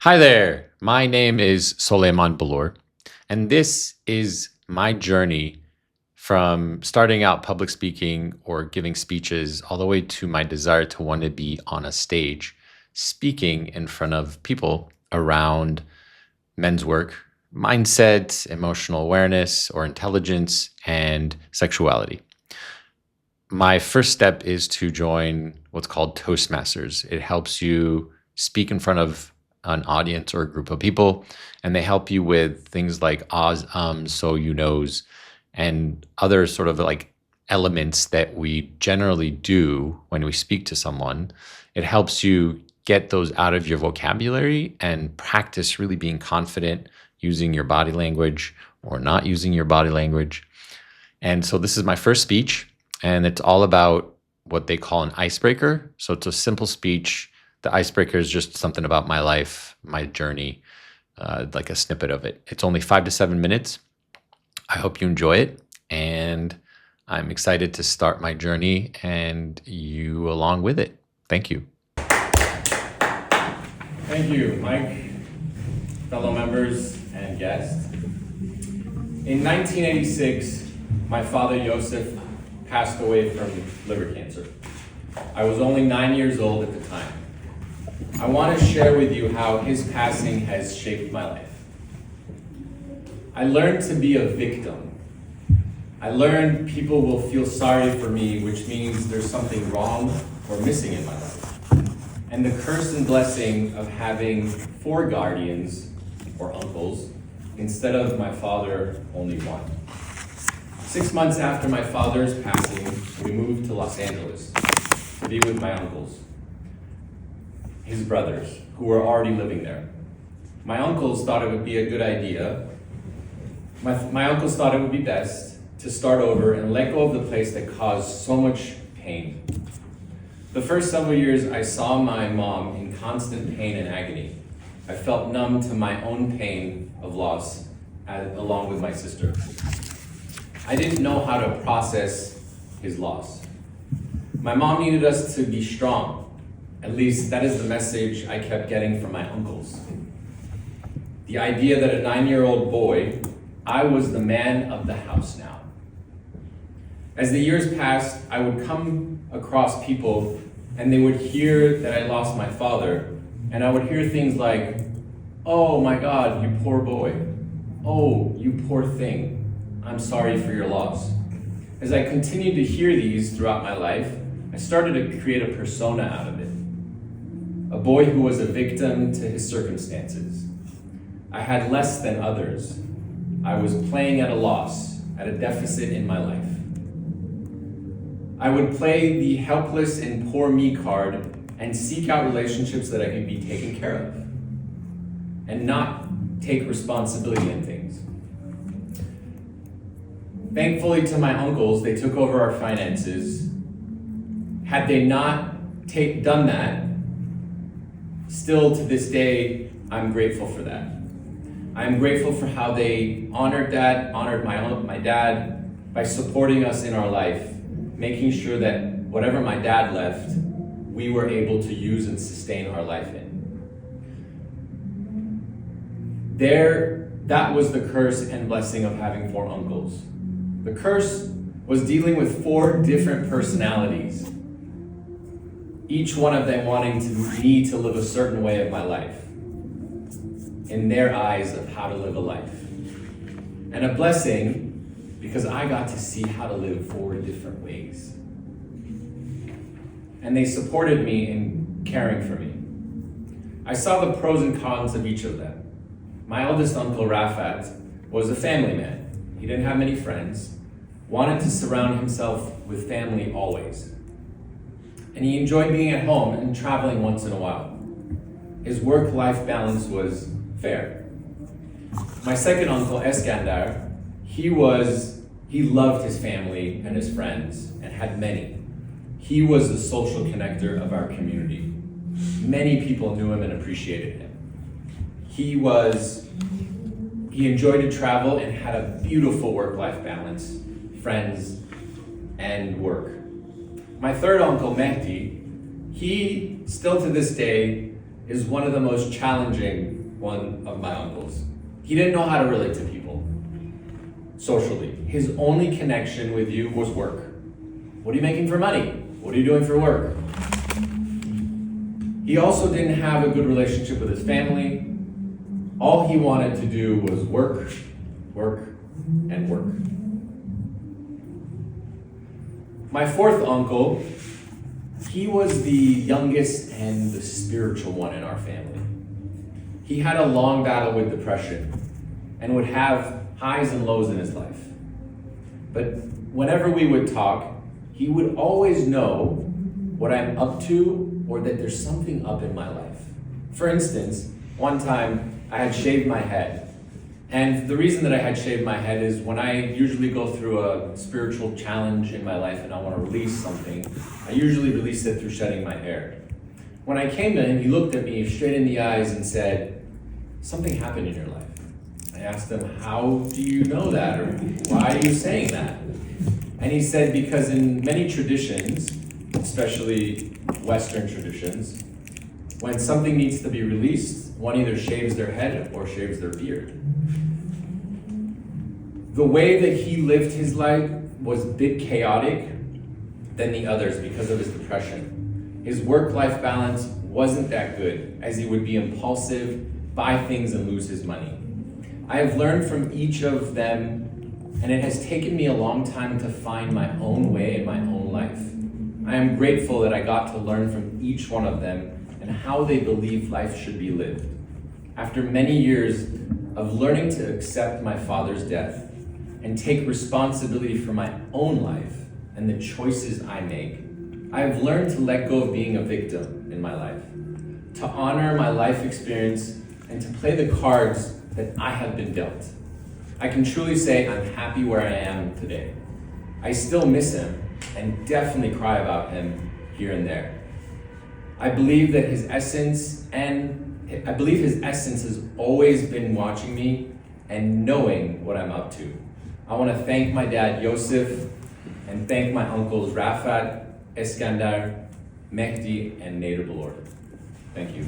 Hi there, my name is Soleiman Bolour, and this is my journey from starting out public speaking or giving speeches all the way to my desire to want to be on a stage speaking in front of people around men's work, mindset, emotional awareness or intelligence, and sexuality. My first step is to join what's called Toastmasters. It helps you speak in front of an audience or a group of people, and they help you with things like ahs, so, you knows, and other sort of like elements that we generally do when we speak to someone. It helps you get those out of your vocabulary and practice really being confident using your body language or not using your body language. And so this is my first speech, and it's all about what they call an icebreaker. So it's a simple speech. The icebreaker is just something about my life, my journey, like a snippet of it. It's only 5 to 7 minutes. I hope you enjoy it, and I'm excited to start my journey and you along with it. Thank you. Thank you, Mike, fellow members and guests. In 1986, my father, Yosef, passed away from liver cancer. I was only 9 years old at the time. I want to share with you how his passing has shaped my life. I learned to be a victim. I learned people will feel sorry for me, which means there's something wrong or missing in my life. And the curse and blessing of having 4 guardians or uncles instead of my father, only one. 6 months after my father's passing, we moved to Los Angeles to be with my uncles, his brothers, who were already living there. My uncles thought it would be a good idea. My uncles thought it would be best to start over and let go of the place that caused so much pain. The first several years, I saw my mom in constant pain and agony. I felt numb to my own pain of loss, along with my sister. I didn't know how to process his loss. My mom needed us to be strong. At least that is the message I kept getting from my uncles. The idea that a 9-year-old boy, I was the man of the house now. As the years passed, I would come across people and they would hear that I lost my father, and I would hear things like, "Oh my God, you poor boy. Oh, you poor thing. I'm sorry for your loss." As I continued to hear these throughout my life, I started to create a persona out of it. A boy who was a victim to his circumstances. I had less than others. I was playing at a loss, at a deficit in my life. I would play the helpless and poor me card and seek out relationships that I could be taken care of and not take responsibility in things. Thankfully to my uncles, they took over our finances. Had they not done that, still to this day, I'm grateful for that. I'm grateful for how they honored that, honored my dad by supporting us in our life, making sure that whatever my dad left, we were able to use and sustain our life in. That was the curse and blessing of having 4 uncles. The curse was dealing with 4 different personalities, each one of them wanting me to live a certain way of my life, in their eyes of how to live a life. And a blessing because I got to see how to live 4 different ways. And they supported me in caring for me. I saw the pros and cons of each of them. My eldest uncle, Rafat, was a family man. He didn't have many friends, wanted to surround himself with family always. And he enjoyed being at home and traveling once in a while. His work-life balance was fair. My second uncle, Eskandar, he loved his family and his friends and had many. He was the social connector of our community. Many people knew him and appreciated him. He enjoyed to travel and had a beautiful work-life balance, friends, and work. My third uncle, Mehdi, he still to this day is one of the most challenging one of my uncles. He didn't know how to relate to people socially. His only connection with you was work. What are you making for money? What are you doing for work? He also didn't have a good relationship with his family. All he wanted to do was work, work, and work. My fourth uncle, he was the youngest and the spiritual one in our family. He had a long battle with depression and would have highs and lows in his life. But whenever we would talk, he would always know what I'm up to or that there's something up in my life. For instance, one time I had shaved my head. And the reason that I had shaved my head is when I usually go through a spiritual challenge in my life and I want to release something, I usually release it through shedding my hair. When I came to him, he looked at me straight in the eyes and said, "Something happened in your life." I asked him, "How do you know that? Or why are you saying that?" And he said, because in many traditions, especially Western traditions, when something needs to be released, one either shaves their head or shaves their beard. The way that he lived his life was a bit chaotic than the others because of his depression. His work-life balance wasn't that good, as he would be impulsive, buy things and lose his money. I have learned from each of them, and it has taken me a long time to find my own way in my own life. I am grateful that I got to learn from each one of them and how they believe life should be lived. After many years of learning to accept my father's death and take responsibility for my own life and the choices I make, I have learned to let go of being a victim in my life, to honor my life experience and to play the cards that I have been dealt. I can truly say I'm happy where I am today. I still miss him and definitely cry about him here and there. I believe that his essence has always been watching me and knowing what I'm up to. I want to thank my dad Yosef and thank my uncles Rafat, Eskandar, Mehdi, and Nader Bolour. Thank you.